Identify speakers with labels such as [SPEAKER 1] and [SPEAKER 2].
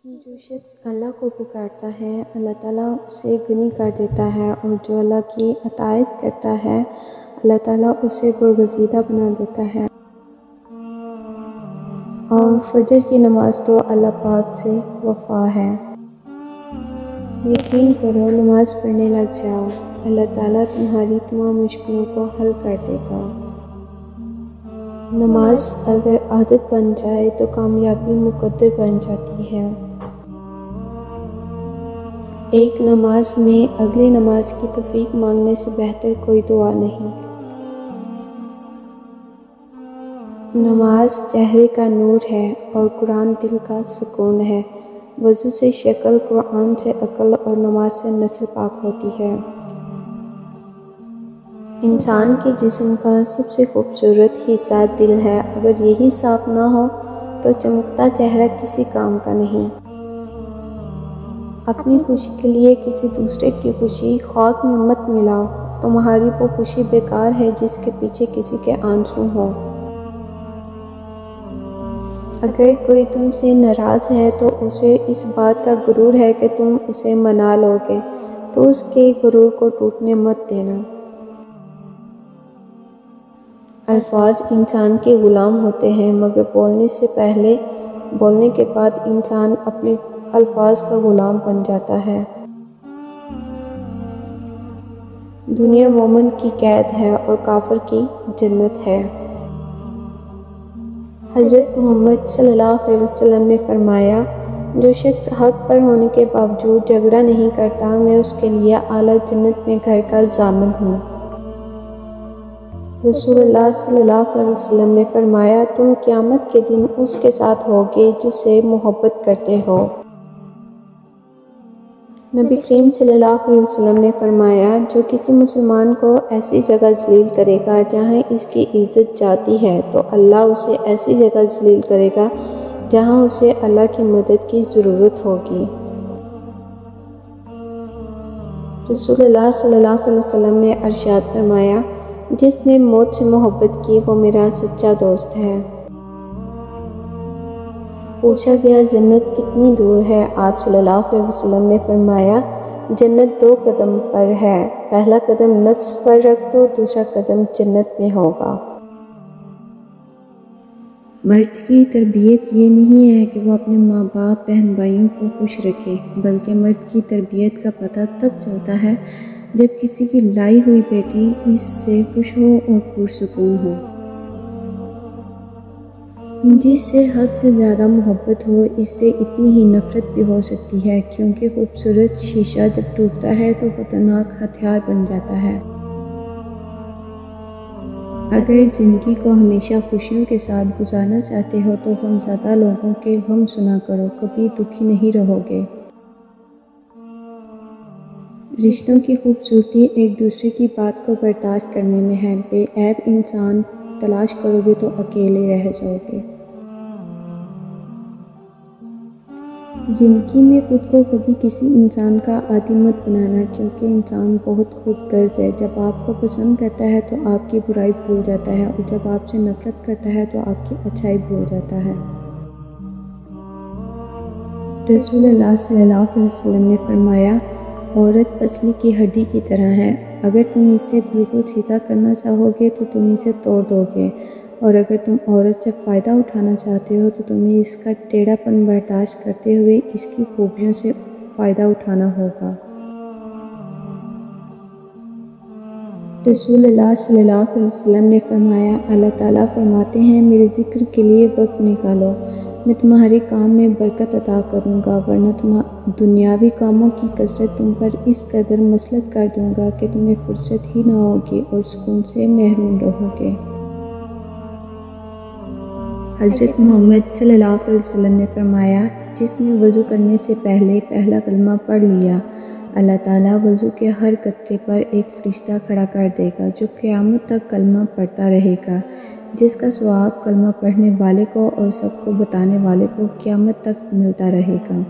[SPEAKER 1] جو شخص اللہ کو پکارتا ہے اللہ تعالیٰ اسے غنی کر دیتا ہے، اور جو اللہ کی اطاعت کرتا ہے اللہ تعالیٰ اسے برگزیدہ بنا دیتا ہے۔ اور فجر کی نماز تو اللہ پاک سے وفا ہے۔ یقین کرو، نماز پڑھنے لگ جاؤ، اللہ تعالیٰ تمہاری تمام مشکلوں کو حل کر دے گا۔ نماز اگر عادت بن جائے تو کامیابی مقدر بن جاتی ہے۔ ایک نماز میں اگلی نماز کی توفیق مانگنے سے بہتر کوئی دعا نہیں۔ نماز چہرے کا نور ہے اور قرآن دل کا سکون ہے۔ وضو سے شکل، قرآن سے عقل اور نماز سے نسل پاک ہوتی ہے۔ انسان کے جسم کا سب سے خوبصورت حصہ دل ہے، اگر یہی صاف نہ ہو تو چمکتا چہرہ کسی کام کا نہیں۔ اپنی خوشی کے لیے کسی دوسرے کی خوشی خاک میں مت ملاؤ، تمہاری وہ خوشی بیکار ہے جس کے پیچھے کسی کے آنسو ہوں۔ اگر کوئی تم سے ناراض ہے تو اسے اس بات کا غرور ہے کہ تم اسے منا لو گے، تو اس کے غرور کو ٹوٹنے مت دینا۔ الفاظ انسان کے غلام ہوتے ہیں، مگر بولنے کے بعد انسان اپنے الفاظ کا غلام بن جاتا ہے۔ دنیا مومن کی قید ہے اور کافر کی جنت ہے۔ حضرت محمد صلی اللہ علیہ وسلم نے فرمایا، جو شخص حق پر ہونے کے باوجود جھگڑا نہیں کرتا، میں اس کے لیے اعلیٰ جنت میں گھر کا ضامن ہوں۔ رسول اللہ صلی اللہ علیہ وسلم نے فرمایا، تم قیامت کے دن اس کے ساتھ ہوگے جس سے محبت کرتے ہو۔ نبی کریم صلی اللہ علیہ وسلم نے فرمایا، جو کسی مسلمان کو ایسی جگہ ذلیل کرے گا جہاں اس کی عزت جاتی ہے تو اللہ اسے ایسی جگہ ذلیل کرے گا جہاں اسے اللہ کی مدد کی ضرورت ہوگی۔ رسول اللہ صلی اللہ علیہ وسلم نے ارشاد فرمایا، جس نے موت سے محبت کی وہ میرا سچا دوست ہے۔ پوچھا گیا، جنت کتنی دور ہے؟ آپ صلی اللہ علیہ وسلم نے فرمایا، جنت 2 قدم پر ہے، پہلا قدم نفس پر رکھ دو، دوسرا قدم جنت میں ہوگا۔ مرد کی تربیت یہ نہیں ہے کہ وہ اپنے ماں باپ، بہن بھائیوں کو خوش رکھے، بلکہ مرد کی تربیت کا پتہ تب چلتا ہے جب کسی کی لائی ہوئی بیٹی اس سے خوش ہو اور پرسکون ہو۔ جس سے حد سے زیادہ محبت ہو، اس سے اتنی ہی نفرت بھی ہو سکتی ہے، کیونکہ خوبصورت شیشہ جب ٹوٹتا ہے تو خطرناک ہتھیار بن جاتا ہے۔ اگر زندگی کو ہمیشہ خوشیوں کے ساتھ گزارنا چاہتے ہو تو غمزدہ لوگوں کے غم سنا کرو، کبھی دکھی نہیں رہو گے۔ رشتوں کی خوبصورتی ایک دوسرے کی بات کو برداشت کرنے میں ہے، بے عیب انسان تلاش کرو گے تو اکیلے رہ جاؤ گے۔ زندگی میں خود کو کبھی کسی انسان کا عادی مت بنانا، کیونکہ انسان بہت خود غرض ہے۔ جب آپ کو پسند کرتا ہے تو آپ کی برائی بھول جاتا ہے، اور جب آپ سے نفرت کرتا ہے تو آپ کی اچھائی بھول جاتا ہے۔ رسول اللہ صلی اللہ علیہ وسلم نے فرمایا، عورت پسلی کی ہڈی کی طرح ہے، اگر تم اسے بالکل سیدھا کرنا چاہو گے تو تم اسے توڑ دو گے، اور اگر تم عورت سے فائدہ اٹھانا چاہتے ہو تو تمہیں اس کا ٹیڑھا پن برداشت کرتے ہوئے اس کی خوبیوں سے فائدہ اٹھانا ہوگا۔ رسول اللہ صلی اللہ علیہ وسلم نے فرمایا، اللہ تعالیٰ فرماتے ہیں، میرے ذکر کے لیے وقت نکالو، میں تمہارے کام میں برکت عطا کروں گا، ورنہ دنیاوی کاموں کی کثرت تم پر اس قدر مسلط کر دوں گا کہ تمہیں فرصت ہی نہ ہوگی اور سکون سے محروم رہو گے۔ حضرت محمد صلی اللہ علیہ وسلم نے فرمایا، جس نے وضو کرنے سے پہلے پہلا کلمہ پڑھ لیا، اللہ تعالیٰ وضو کے ہر قطرے پر ایک فرشتہ کھڑا کر دے گا جو قیامت تک کلمہ پڑھتا رہے گا، جس کا ثواب کلمہ پڑھنے والے کو اور سب کو بتانے والے کو قیامت تک ملتا رہے گا۔